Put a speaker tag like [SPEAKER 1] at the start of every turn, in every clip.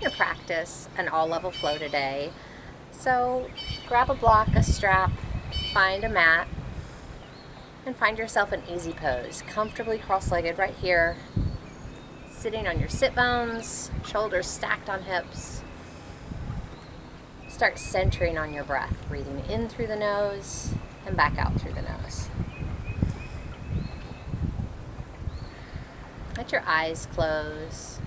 [SPEAKER 1] going to practice an all-level flow today. So grab a block, a strap, find a mat, and find yourself an easy pose. Comfortably cross-legged right here, sitting on your sit bones, shoulders stacked on hips. Start centering on your breath, breathing in through the nose and back out through the nose. Let your eyes close.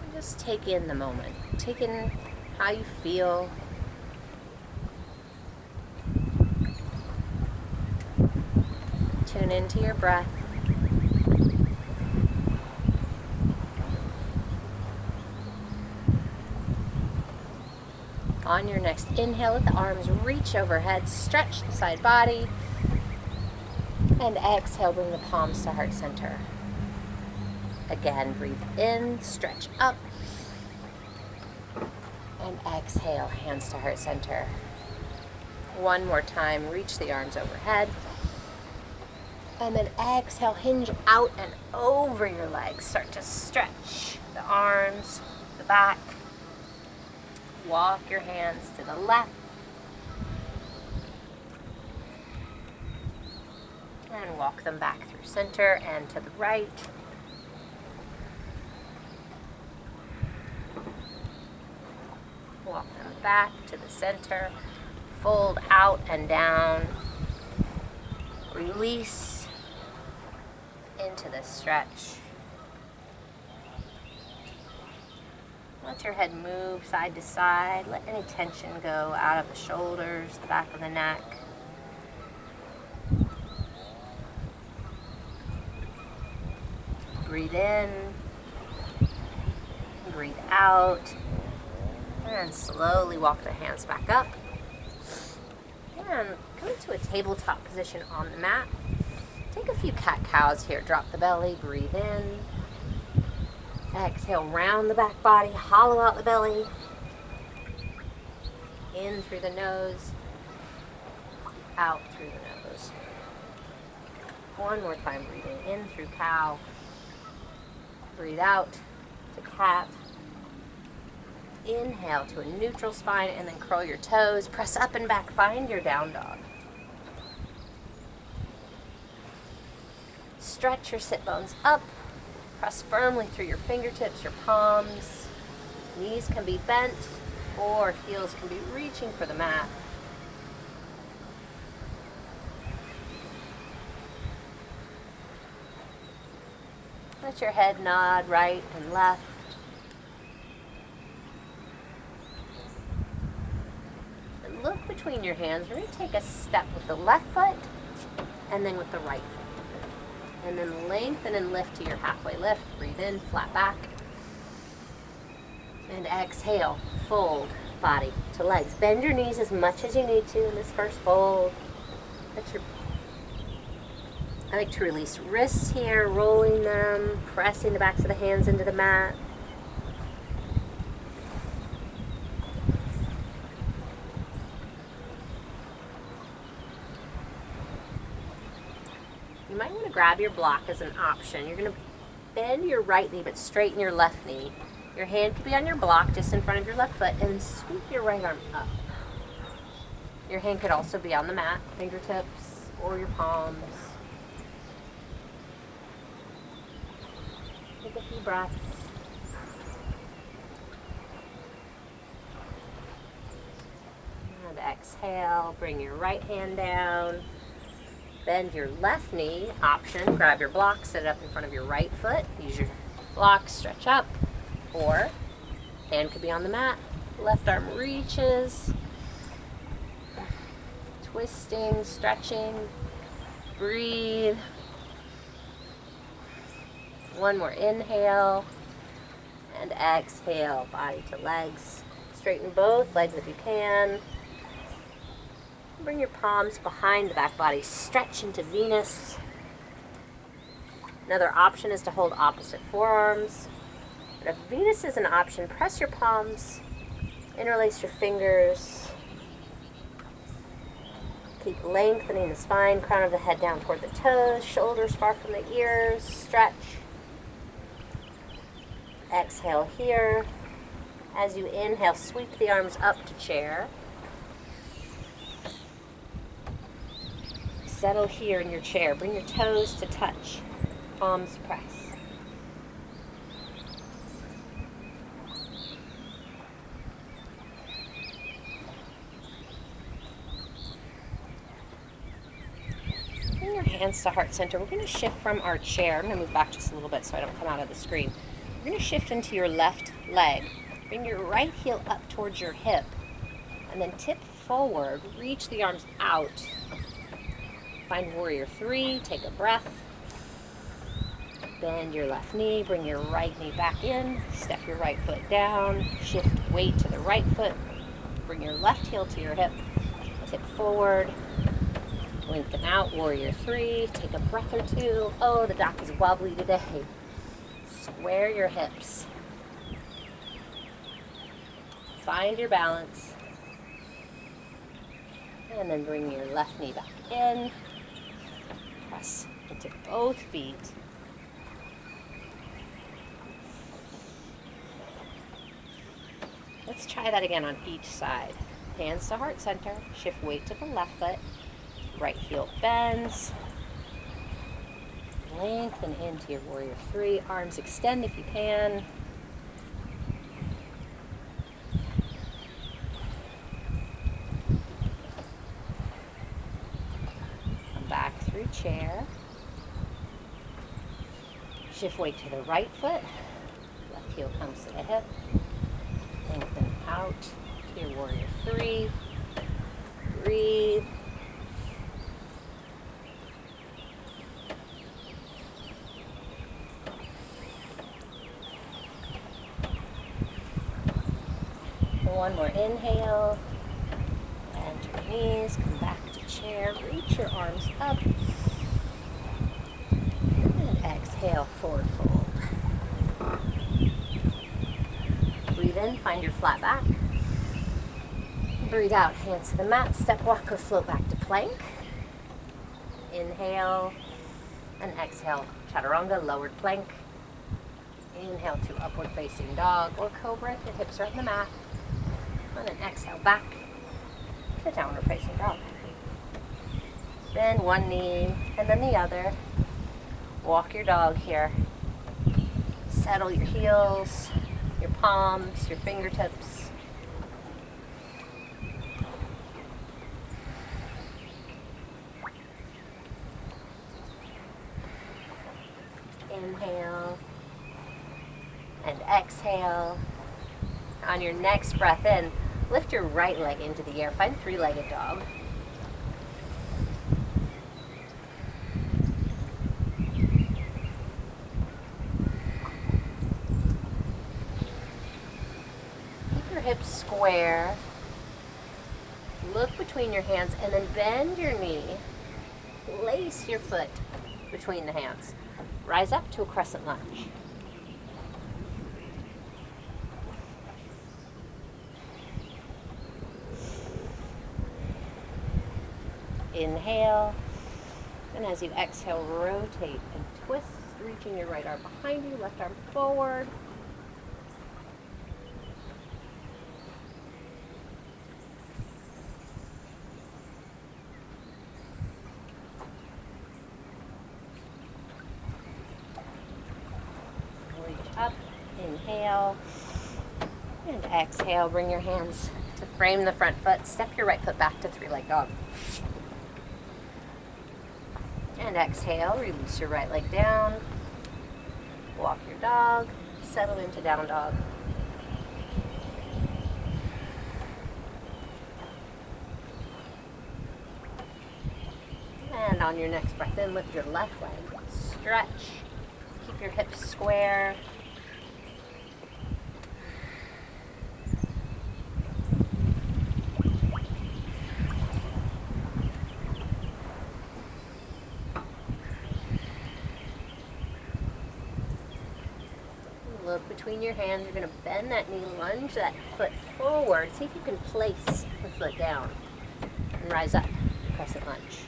[SPEAKER 1] And just take in the moment. Take in how you feel. Tune into your breath. On your next inhale, let the arms reach overhead, stretch the side body, and exhale, bring the palms to heart center. Again, breathe in, stretch up, and exhale, hands to heart center. One more time, reach the arms overhead, and then exhale, hinge out and over your legs. Start to stretch the arms, the back. Walk your hands to the left and walk them back through center and to the right. Walk them back to the center. Fold out and down. Release into the stretch. Let your head move side to side. Let any tension go out of the shoulders, the back of the neck. Breathe in. Breathe out. And slowly walk the hands back up. And come into a tabletop position on the mat. Take a few cat-cows here. Drop the belly. Breathe in. Exhale, round the back body, hollow out the belly. In through the nose, out through the nose. One more time, breathing in through cow. Breathe out to cat. Inhale to a neutral spine and then curl your toes. Press up and back, find your down dog. Stretch your sit bones up. Press firmly through your fingertips, your palms. Knees can be bent or heels can be reaching for the mat. Let your head nod right and left. And look between your hands. We're going to take a step with the left foot and then with the right foot. And then lengthen and lift to your halfway lift. Breathe in, flat back. And exhale, fold body to legs. Bend your knees as much as you need to in this first fold. I like to release wrists here, rolling them, pressing the backs of the hands into the mat. You might want to grab your block as an option. You're going to bend your right knee but straighten your left knee. Your hand could be on your block just in front of your left foot and sweep your right arm up. Your hand could also be on the mat, fingertips or your palms. Take a few breaths. And exhale, bring your right hand down. Bend your left knee, option, grab your block, set it up in front of your right foot. Use your block, stretch up, or hand could be on the mat. Left arm reaches, twisting, stretching, breathe. One more inhale, and exhale, body to legs. Straighten both legs if you can. Bring your palms behind the back body. Stretch into Venus. Another option is to hold opposite forearms. But if Venus is an option, press your palms, interlace your fingers. Keep lengthening the spine, crown of the head down toward the toes, shoulders far from the ears. Stretch. Exhale here. As you inhale, sweep the arms up to chair. Settle here in your chair. Bring your toes to touch. Palms press. Bring your hands to heart center. We're going to shift from our chair. I'm going to move back just a little bit so I don't come out of the screen. We're going to shift into your left leg. Bring your right heel up towards your hip. And then tip forward. Reach the arms out. Find warrior 3. Take a breath. Bend your left knee. Bring your right knee back in. Step your right foot down. Shift weight to the right foot. Bring your left heel to your hip. Tip forward. Lengthen out. Warrior 3. Take a breath or two. Oh, the dock is wobbly today. Square your hips. Find your balance. And then bring your left knee back in. Press into both feet. Let's try that again on each side. Hands to heart center. Shift weight to the left foot. Right heel bends. Lengthen into your warrior 3. Arms extend if you can. Back through chair. Shift weight to the right foot. Left heel comes to the hip. Lengthen out to your warrior 3. Breathe. One more inhale. Bend your knees. Come back to chair. Reach your arms up. And exhale, forward fold. Breathe in, find your flat back. Breathe out, hands to the mat. Step, walk, or float back to plank. Inhale and exhale. Chaturanga, lowered plank. Inhale to upward facing dog or cobra if your hips are on the mat. And then exhale back to downward facing dog. Bend one knee and then the other. Walk your dog here. Settle your heels, your palms, your fingertips. Inhale and exhale. On your next breath in, lift your right leg into the air. Find three-legged dog. Keep your hips square. Look between your hands and then bend your knee. Place your foot between the hands. Rise up to a crescent lunge. Inhale, and as you exhale, rotate and twist, reaching your right arm behind you, left arm forward. Reach up, inhale, and exhale. Bring your hands to frame the front foot. Step your right foot back to three-leg dog. And exhale, release your right leg down. Walk your dog, settle into down dog. And on your next breath in, lift your left leg. Stretch, keep your hips square. Look between your hands. You're going to bend that knee, lunge that foot forward. See if you can place the foot down and rise up. Crescent lunge.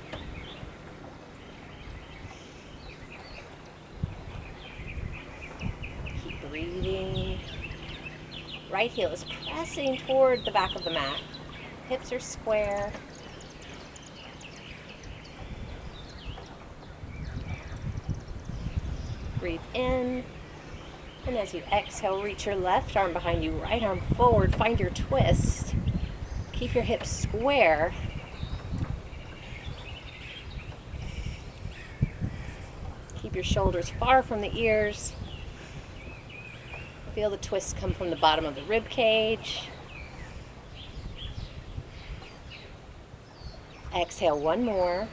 [SPEAKER 1] Keep breathing. Right heel is pressing toward the back of the mat. Hips are square. Breathe in. And as you exhale, reach your left arm behind you, right arm forward. Find your twist. Keep your hips square. Keep your shoulders far from the ears. Feel the twist come from the bottom of the rib cage. Exhale one more.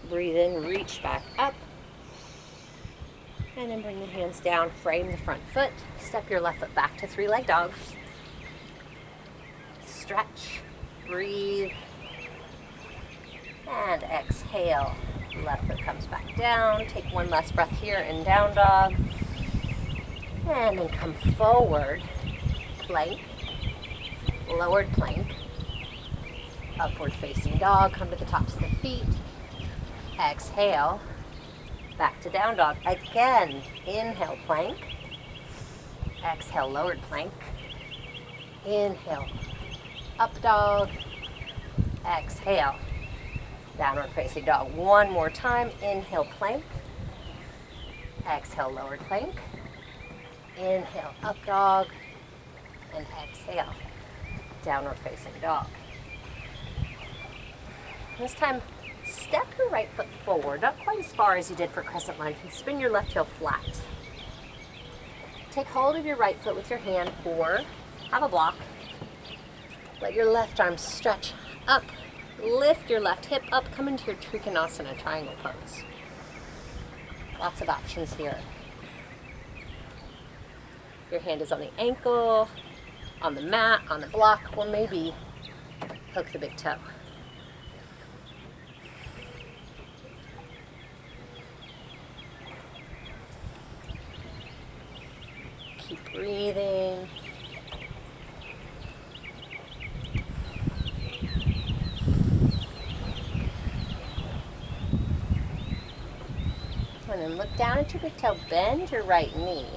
[SPEAKER 1] Breathe in, reach back up. And then bring the hands down, frame the front foot. Step your left foot back to three-leg dog. Stretch, breathe, and exhale. Left foot comes back down. Take one last breath here in down dog. And then come forward, plank, lowered plank, upward facing dog. Come to the tops of the feet. Exhale, back to down dog. Again, inhale, plank. Exhale, lowered plank. Inhale, up dog. Exhale, downward facing dog. One more time. Inhale, plank. Exhale, lowered plank. Inhale, up dog. And exhale, downward facing dog. This time, step your right foot forward, not quite as far as you did for crescent lunge, and spin your left heel flat. Take hold of your right foot with your hand or have a block. Let your left arm stretch up. Lift your left hip up. Come into your Trikonasana triangle pose. Lots of options here. Your hand is on the ankle, on the mat, on the block, or maybe hook the big toe. Keep breathing. And then look down at your big toe, bend your right knee.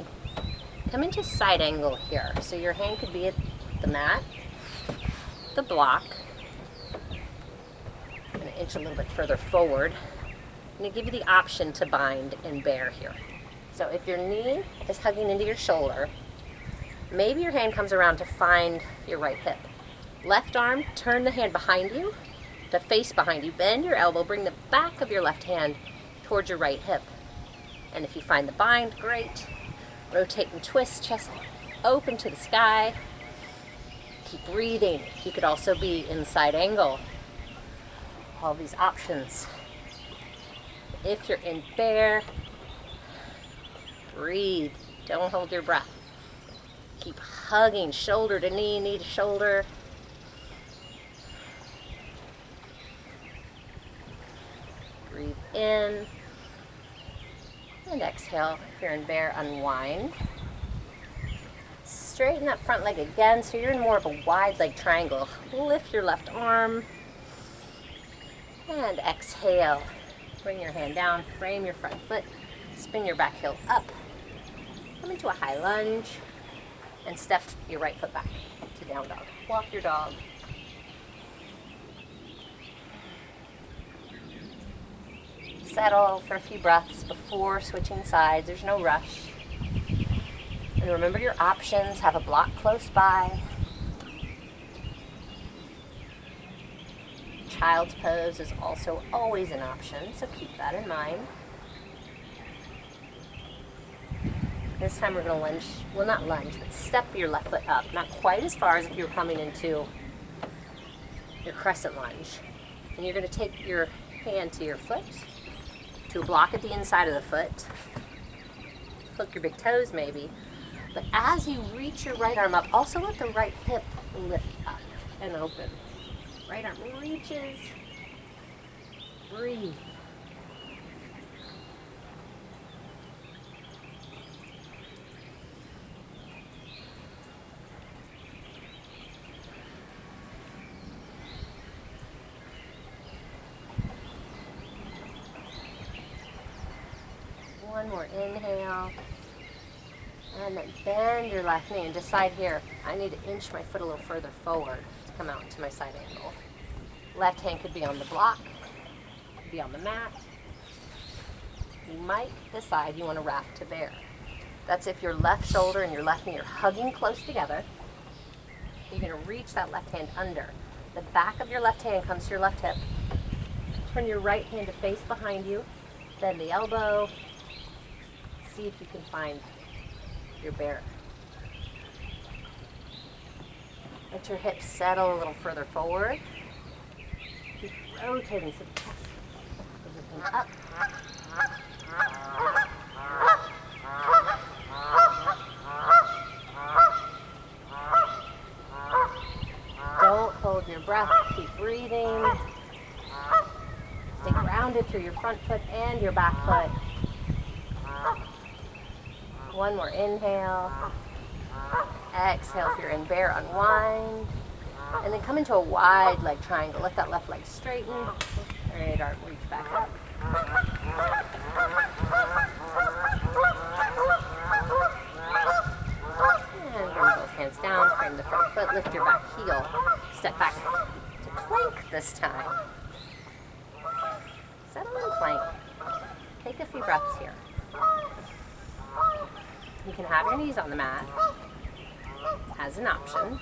[SPEAKER 1] Come into side angle here. So your hand could be at the mat, the block, and inch a little bit further forward. I'm going to give you the option to bind and bear here. So if your knee is hugging into your shoulder, maybe your hand comes around to find your right hip. Left arm, turn the hand behind you to face behind you. Bend your elbow, bring the back of your left hand towards your right hip. And if you find the bind, great. Rotate and twist, chest open to the sky. Keep breathing. You could also be in side angle. All these options. If you're in bear, breathe. Don't hold your breath. Keep hugging shoulder to knee, knee to shoulder. Breathe in. And exhale. If you're in bear, unwind. Straighten that front leg again so you're in more of a wide leg triangle. Lift your left arm. And exhale. Bring your hand down, frame your front foot, spin your back heel up. Come into a high lunge and step your right foot back to down dog. Walk your dog. Settle for a few breaths before switching sides. There's no rush. And remember your options. Have a block close by. Child's pose is also always an option, so keep that in mind. This time we're going to lunge, well not lunge, but step your left foot up. Not quite as far as if you were coming into your crescent lunge. And you're going to take your hand to your foot, to a block at the inside of the foot. Hook your big toes maybe. But as you reach your right arm up, also let the right hip lift up and open. Right arm reaches. Breathe. One more inhale. And then bend your left knee and decide here, I need to inch my foot a little further forward to come out into my side angle. Left hand could be on the block, could be on the mat. You might decide you want to wrap to bear. That's if your left shoulder and your left knee are hugging close together. You're going to reach that left hand under. The back of your left hand comes to your left hip. Turn your right hand to face behind you. Bend the elbow. See if you can find your bear. Let your hips settle a little further forward. Keep rotating so the chest is looking up. Don't hold your breath. Keep breathing. Stay grounded through your front foot and your back foot. One more inhale. Exhale if you're in bear, unwind. And then come into a wide leg triangle. Let that left leg straighten. Right arm reach back up. And bring both hands down. Frame the front foot. Lift your back heel. Step back to plank this time. Settle in plank. Take a few breaths here. You can have your knees on the mat as an option.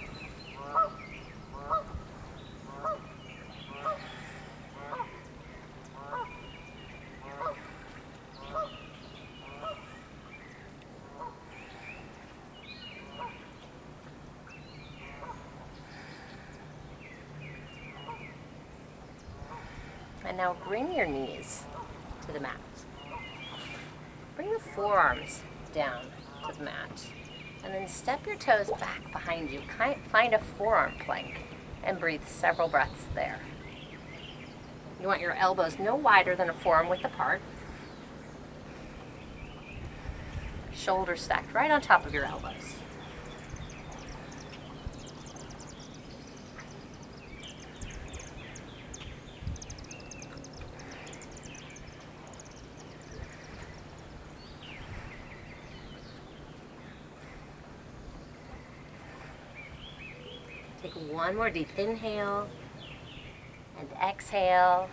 [SPEAKER 1] And now bring your knees to the mat. Bring the forearms down to the mat. And then step your toes back behind you. Find a forearm plank and breathe several breaths there. You want your elbows no wider than a forearm width apart. Shoulders stacked right on top of your elbows. Take one more deep inhale and exhale,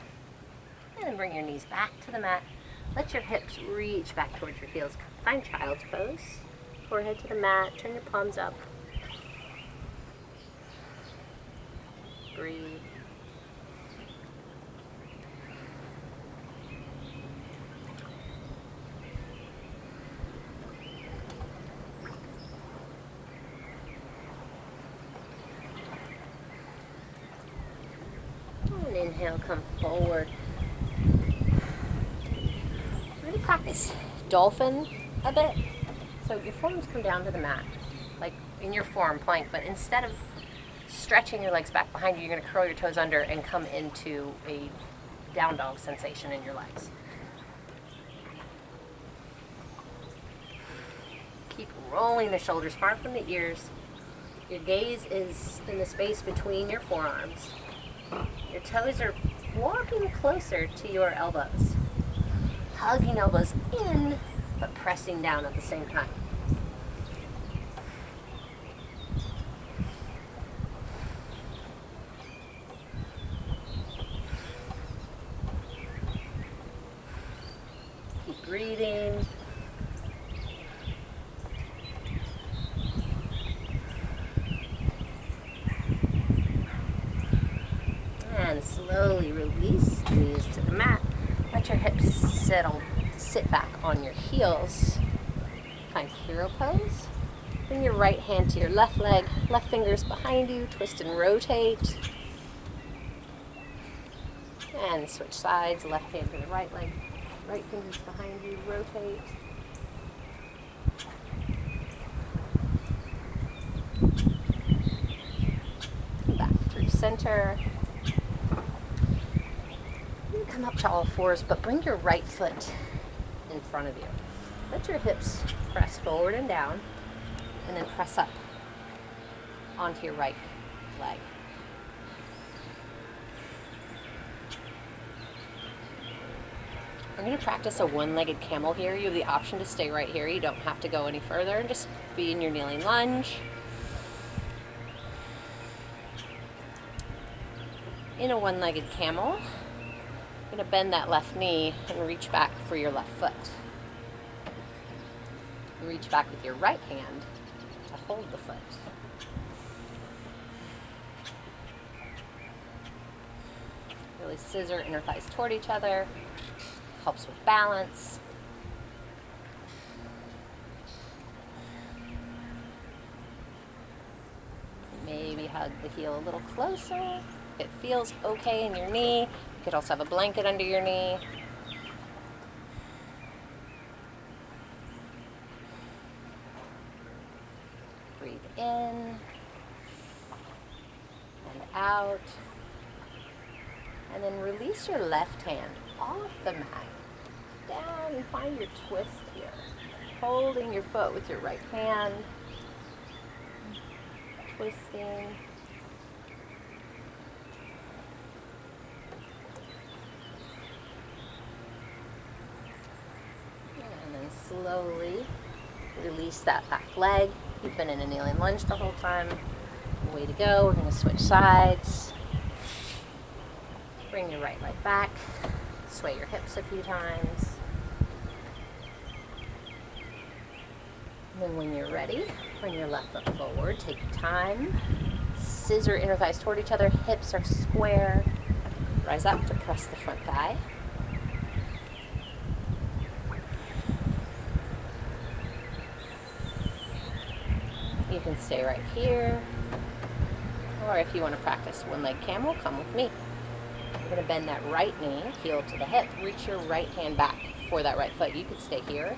[SPEAKER 1] and then bring your knees back to the mat. Let your hips reach back towards your heels. Find child's pose. Forehead to the mat, turn your palms up. Breathe. And inhale, come forward. We're going to practice dolphin a bit. So your forearms come down to the mat, like in your forearm plank, but instead of stretching your legs back behind you, you're going to curl your toes under and come into a down dog sensation in your legs. Keep rolling the shoulders far from the ears. Your gaze is in the space between your forearms. Your toes are walking closer to your elbows. Hugging elbows in, but pressing down at the same time. Keep breathing. And slowly release, knees to the mat. Let your hips sit back on your heels. Find hero pose. Bring your right hand to your left leg, left fingers behind you, twist and rotate. And switch sides, left hand to the right leg, right fingers behind you, rotate. Back through center. Come up to all fours, but bring your right foot in front of you. Let your hips press forward and down, and then press up onto your right leg. We're going to practice a one-legged camel here. You have the option to stay right here. You don't have to go any further. Just be in your kneeling lunge. In a one-legged camel, you're going to bend that left knee and reach back for your left foot. Reach back with your right hand to hold the foot. Really scissor inner thighs toward each other. Helps with balance. Maybe hug the heel a little closer. If it feels okay in your knee, you could also have a blanket under your knee. Breathe in and out. And then release your left hand off the mat. Down and find your twist here. Holding your foot with your right hand. Twisting. And then slowly release that back leg. You've been in a kneeling lunge the whole time. Way to go. We're going to switch sides. Bring your right leg back. Sway your hips a few times. And then when you're ready, bring your left foot forward. Take your time. Scissor inner thighs toward each other. Hips are square. Rise up to press the front thigh. You can stay right here. Or if you want to practice one-leg camel, come with me. You're going to bend that right knee, heel to the hip. Reach your right hand back for that right foot. You could stay here.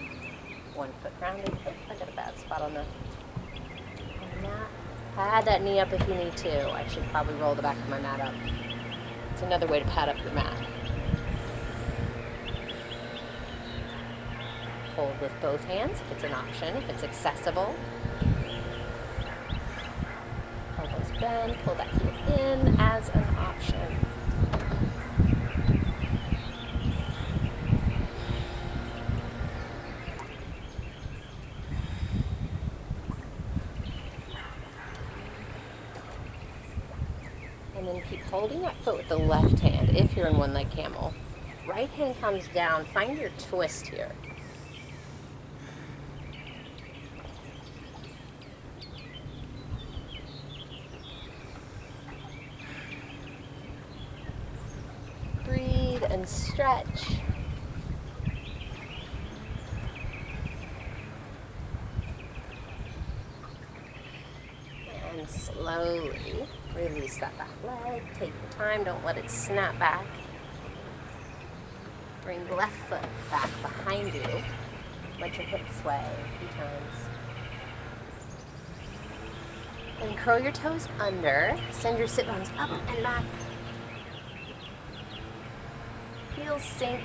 [SPEAKER 1] One foot grounded. Oh, I got a bad spot on the mat. Pad that knee up if you need to. I should probably roll the back of my mat up. It's another way to pad up your mat. Hold with both hands if it's an option, if it's accessible. Elbows bend, pull that heel in as an option. And then keep holding that foot with the left hand if you're in one-leg camel. Right hand comes down. Find your twist here. Breathe and stretch. And slowly release that back leg. Take your time. Don't let it snap back. Bring the left foot back behind you. Let your hips sway a few times. And curl your toes under. Send your sit bones up and back. Heels sink.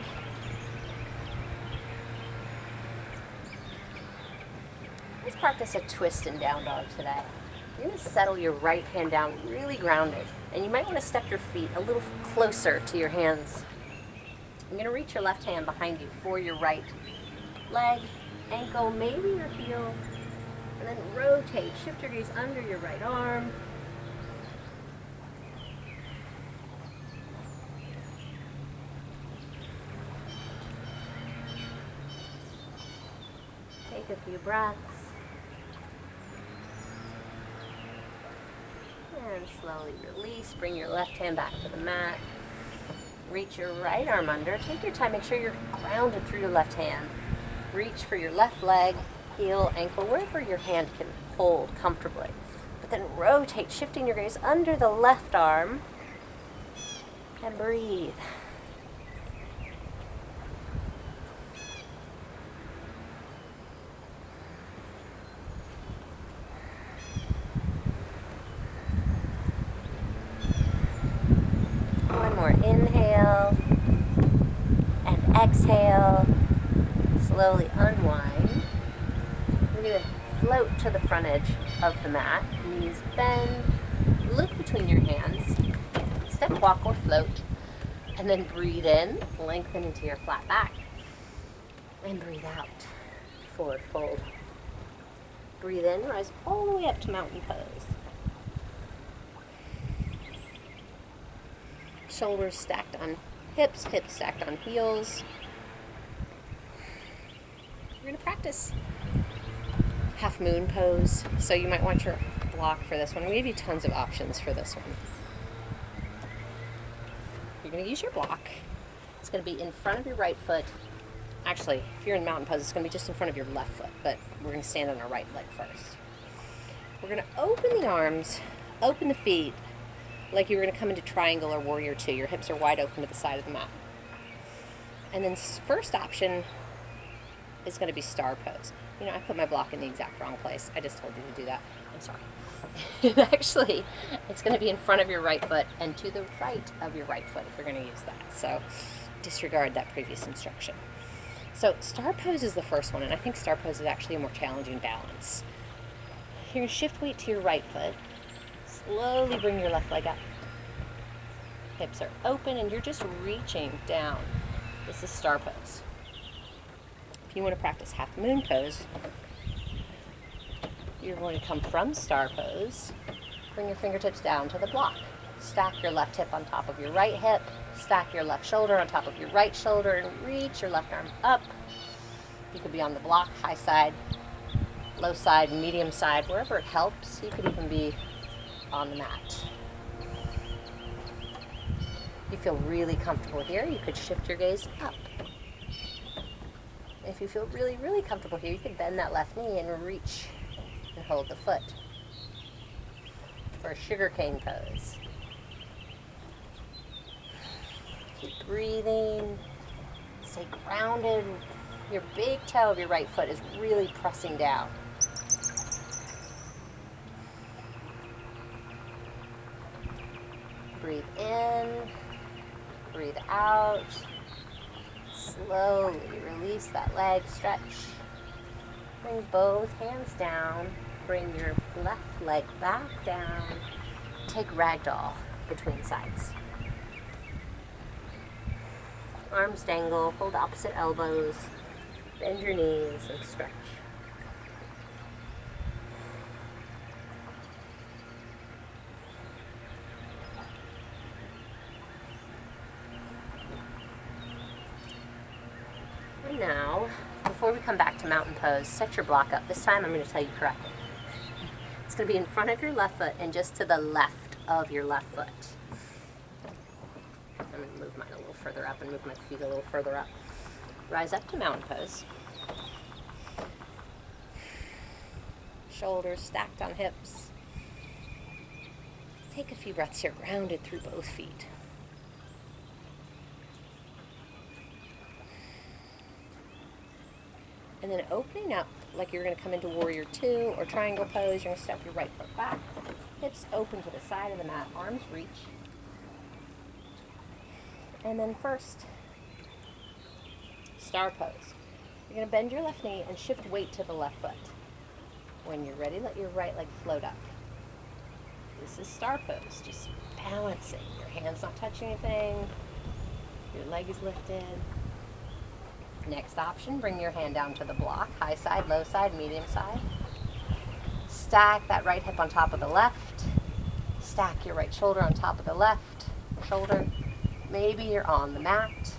[SPEAKER 1] Let's practice a twist and down dog today. You're going to settle your right hand down really grounded. And you might want to step your feet a little closer to your hands. You're going to reach your left hand behind you for your right leg, ankle, maybe your heel. And then rotate. Shift your gaze under your right arm. Take a few breaths. And slowly release. Bring your left hand back to the mat. Reach your right arm under. Take your time. Make sure you're grounded through your left hand. Reach for your left leg, heel, ankle, wherever your hand can hold comfortably. But then rotate, shifting your gaze under the left arm. And breathe. One more inhale and exhale. Slowly unwind. We're going to float to the front edge of the mat. Knees bend. Look between your hands. Step, walk, or float. And then breathe in. Lengthen into your flat back. And breathe out. Forward fold. Breathe in, rise all the way up to mountain pose. Shoulders stacked on hips, hips stacked on heels. We're going to practice half moon pose, so you might want your block for this one. We give you tons of options for this one. You're going to use your block. It's going to be in front of your right foot. Actually, if you're in mountain pose, it's going to be just in front of your left foot, but we're going to stand on our right leg first. We're going to open the arms, open the feet, like you're going to come into triangle or warrior two. Your hips are wide open to the side of the mat. And then first option is going to be star pose. You know, I put my block in the exact wrong place. I just told you to do that. I'm sorry. Actually, it's going to be in front of your right foot and to the right of your right foot if you're going to use that. So disregard that previous instruction. So star pose is the first one, and I think star pose is actually a more challenging balance. You're going to shift weight to your right foot. Slowly bring your left leg up. Hips are open, and you're just reaching down. This is star pose. If you want to practice half moon pose, you're going to come from star pose, bring your fingertips down to the block. Stack your left hip on top of your right hip, stack your left shoulder on top of your right shoulder, and reach your left arm up. You could be on the block, high side, low side, medium side, wherever it helps. You could even be on the mat. If you feel really comfortable here, you could shift your gaze up. If you feel really, really comfortable here, you could bend that left knee and reach and hold the foot for a sugarcane pose. Keep breathing. Stay grounded. Your big toe of your right foot is really pressing down. Breathe in. Breathe out. Slowly release that leg, stretch. Bring both hands down. Bring your left leg back down. Take ragdoll between sides. Arms dangle, hold opposite elbows, bend your knees and stretch. And now, before we come back to mountain pose, set your block up. This time I'm going to tell you correctly. It's going to be in front of your left foot and just to the left of your left foot. I'm going to move mine a little further up and move my feet a little further up. Rise up to mountain pose. Shoulders stacked on hips. Take a few breaths here, grounded through both feet. And then opening up like you're going to come into warrior two or triangle pose. You're going to step your right foot back. Hips open to the side of the mat. Arms reach. And then first, star pose. You're going to bend your left knee and shift weight to the left foot. When you're ready, let your right leg float up. This is star pose, just balancing. Your hand's not touching anything. Your leg is lifted. Next option, bring your hand down to the block. High side, low side, medium side. Stack that right hip on top of the left. Stack your right shoulder on top of the left shoulder. Maybe you're on the mat.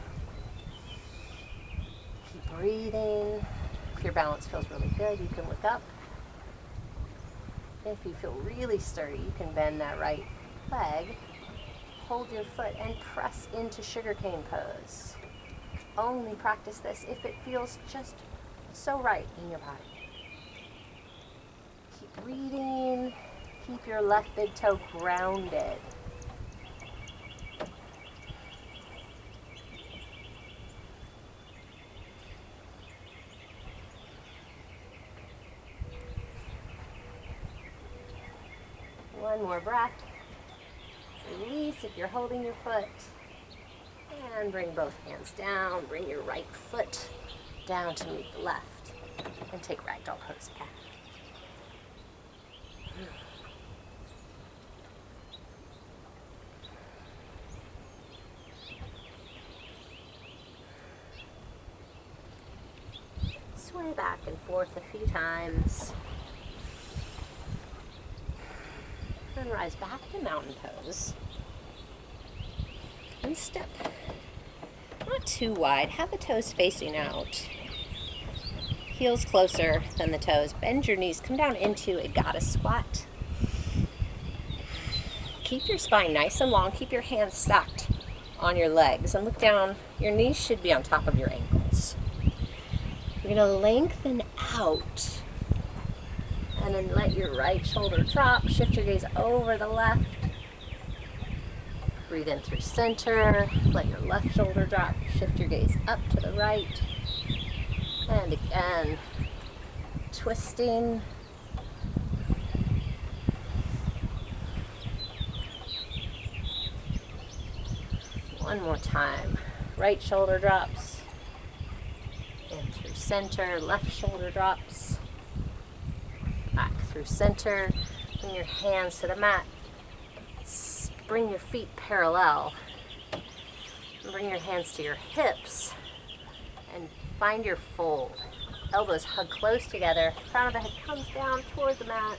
[SPEAKER 1] Keep breathing. If your balance feels really good, you can look up. If you feel really sturdy, you can bend that right leg. Hold your foot and press into sugarcane pose. Only practice this if it feels just so right in your body. Keep breathing. Keep your left big toe grounded. One more breath. Release if you're holding your foot. And bring both hands down. Bring your right foot down to meet the left. And take ragdoll pose again. Sway back and forth a few times. Then rise back to mountain pose. And step. Not too wide. Have the toes facing out. Heels closer than the toes. Bend your knees. Come down into a goddess squat. Keep your spine nice and long. Keep your hands stacked on your legs. And look down. Your knees should be on top of your ankles. You're going to lengthen out. And then let your right shoulder drop. Shift your gaze over the left. Breathe in through center. Let your left shoulder drop. Shift your gaze up to the right. And again, twisting. One more time. Right shoulder drops. In through center. Left shoulder drops. Back through center. Bring your hands to the mat. Bring your feet parallel. Bring your hands to your hips. And find your fold. Elbows hug close together. Crown of the head comes down toward the mat.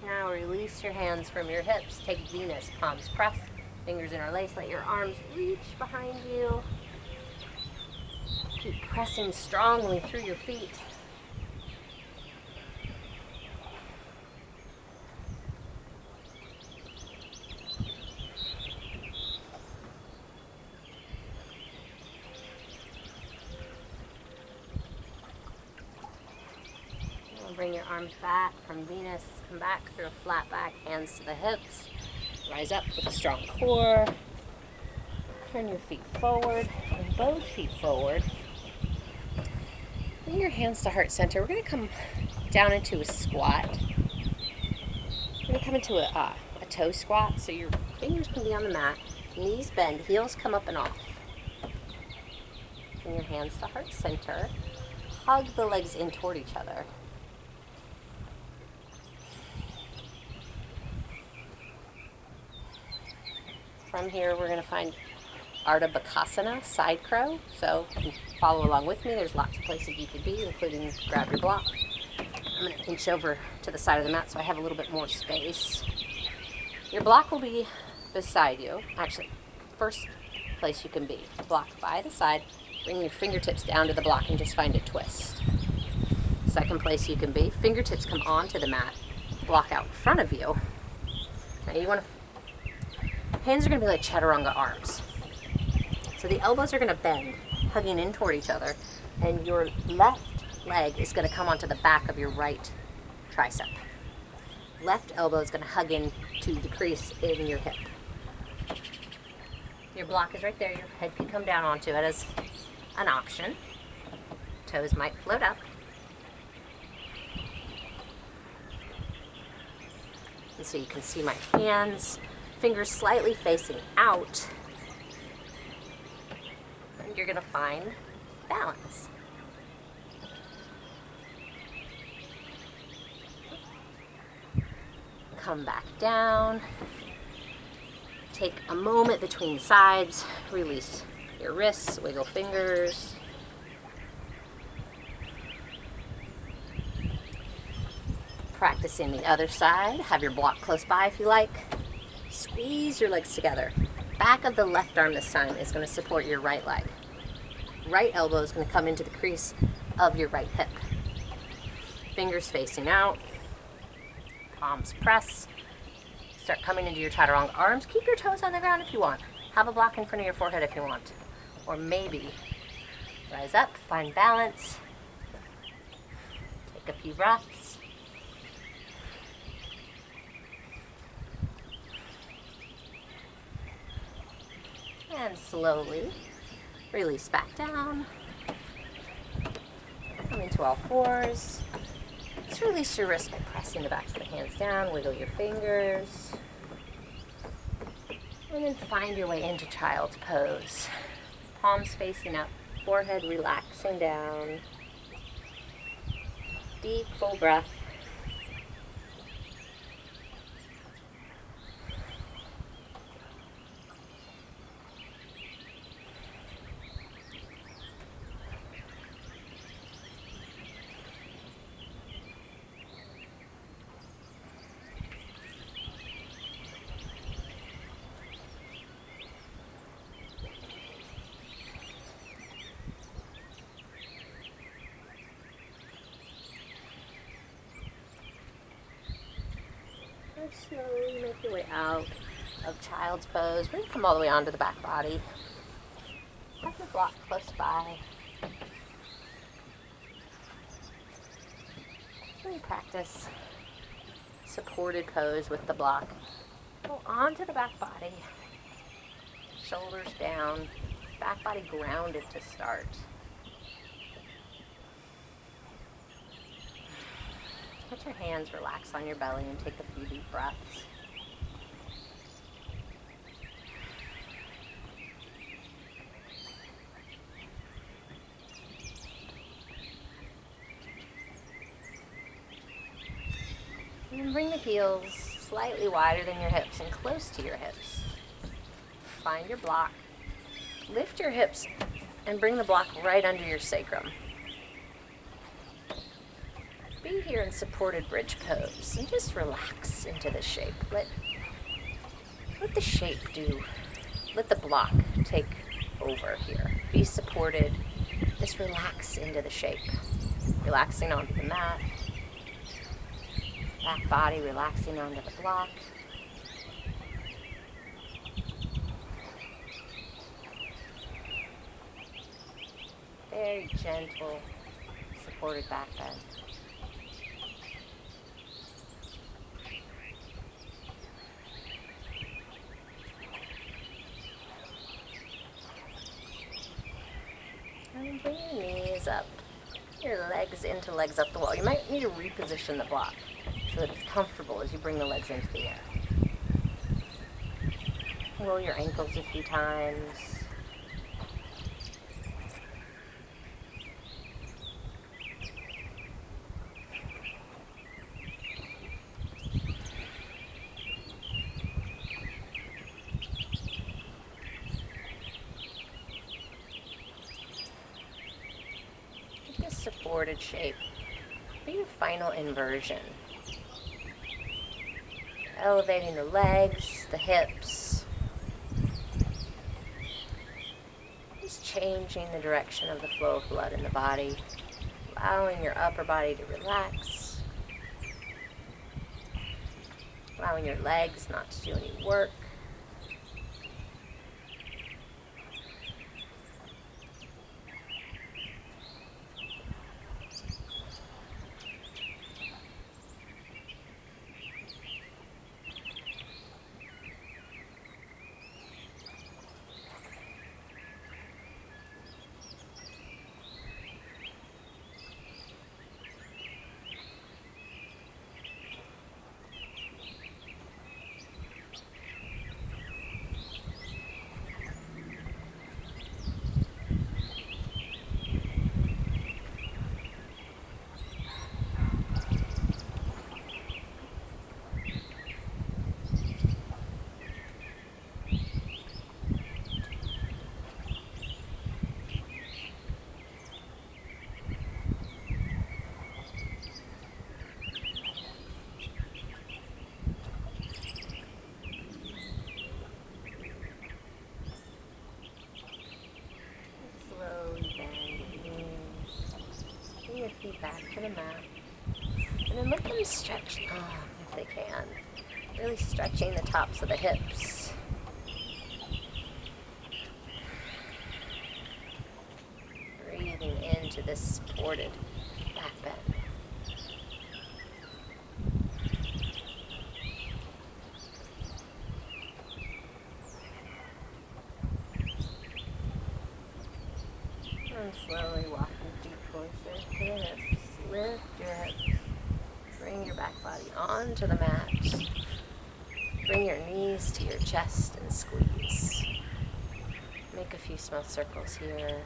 [SPEAKER 1] Now release your hands from your hips. Take Venus, palms pressed, fingers interlace. Let your arms reach behind you. Keep pressing strongly through your feet. Bring your arms back from Venus. Come back through a flat back, hands to the hips. Rise up with a strong core. Turn your feet forward, and both feet forward. Bring your hands to heart center. We're going to come down into a squat. We're going to come into a toe squat, so your fingers can be on the mat. Knees bend, heels come up and off. Bring your hands to heart center. Hug the legs in toward each other. From here, we're going to find Ardha Bakasana, side crow. So you can follow along with me. There's lots of places you could be, including grab your block. I'm going to inch over to the side of the mat so I have a little bit more space. Your block will be beside you. Actually, first place you can be. Block by the side. Bring your fingertips down to the block and just find a twist. Second place you can be. Fingertips come onto the mat. Block out in front of you. Now you want to hands are going to be like chaturanga arms. So the elbows are going to bend, hugging in toward each other, and your left leg is going to come onto the back of your right tricep. Left elbow is going to hug in to the crease in your hip. Your block is right there. Your head can come down onto it as an option. Toes might float up. And so you can see my hands. Fingers slightly facing out, and you're going to find balance. Come back down. Take a moment between sides. Release your wrists, wiggle fingers. Practicing the other side. Have your block close by if you like. Squeeze your legs together. Back of the left arm this time is going to support your right leg. Right elbow is going to come into the crease of your right hip. Fingers facing out. Palms press. Start coming into your chaturanga arms. Keep your toes on the ground if you want. Have a block in front of your forehead if you want. Or maybe rise up, find balance. Take a few breaths. And slowly release back down. Come into all fours. Just release your wrists by pressing the backs of the hands down. Wiggle your fingers. And then find your way into child's pose. Palms facing up, forehead relaxing down. Deep, full breath. And slowly make your way out of child's pose. We're going to come all the way onto the back body. Have your block close by. Really practice supported pose with the block. Go onto the back body. Shoulders down. Back body grounded to start. Let your hands relax on your belly and take a few deep breaths. And then bring the heels slightly wider than your hips and close to your hips. Find your block. Lift your hips and bring the block right under your sacrum. Be here in supported bridge pose and just relax into the shape. Let the shape do. Let the block take over here. Be supported. Just relax into the shape. Relaxing onto the mat. Back body relaxing onto the block. Very gentle, supported back bend. And bring your knees up, your legs into legs up the wall. You might need to reposition the block so that it's comfortable as you bring the legs into the air. Roll your ankles a few times. Supported shape. Be your final inversion. Elevating the legs, the hips. Just changing the direction of the flow of blood in the body. Allowing your upper body to relax. Allowing your legs not to do any work. Feet back to the mat, and then let them stretch long if they can. Really stretching the tops of the hips. Breathing into this supported back bend. And slowly walking feet closer to the hips. Lift your hips. Bring your back body onto the mat. Bring your knees to your chest and squeeze. Make a few small circles here.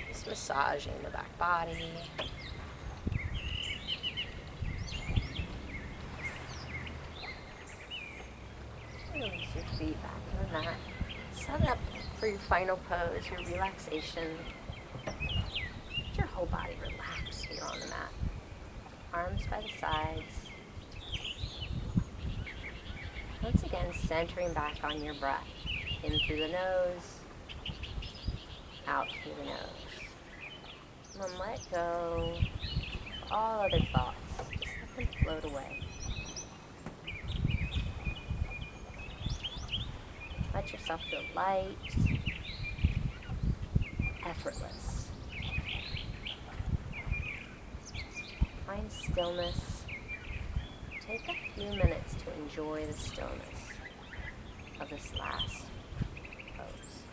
[SPEAKER 1] Just massaging the back body. Release your feet back to the mat. Set up for your final pose, your relaxation. Let your whole body relax here on the mat. Arms by the sides. Once again, centering back on your breath. In through the nose, out through the nose. And then let go of all other thoughts. float away. Let yourself feel light, effortless. Find stillness. Take a few minutes to enjoy the stillness of this last pose.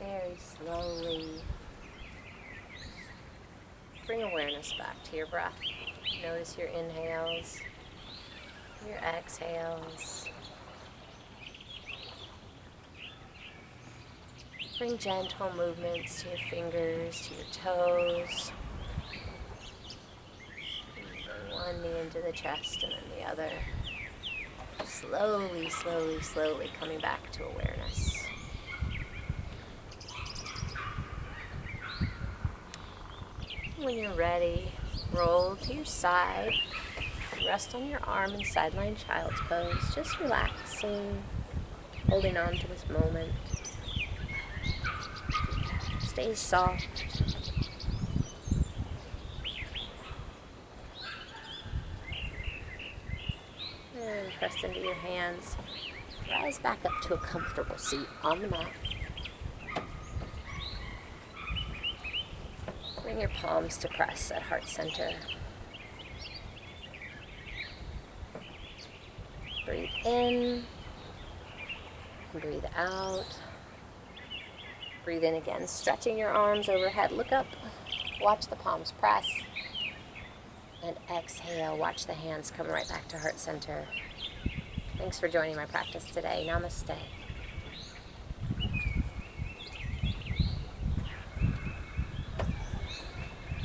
[SPEAKER 1] Very slowly bring awareness back to your breath. Notice your inhales, your exhales. Bring gentle movements to your fingers, to your toes. Bring one knee into the chest and then the other. Slowly, slowly, slowly coming back to awareness. When you're ready, roll to your side. Rest on your arm in sideline child's pose. Just relaxing, holding on to this moment. Stay soft. And press into your hands. Rise back up to a comfortable seat on the mat. Bring your palms to press at heart center. Breathe in. And breathe out. Breathe in again, stretching your arms overhead. Look up. Watch the palms press. And exhale. Watch the hands come right back to heart center. Thanks for joining my practice today. Namaste.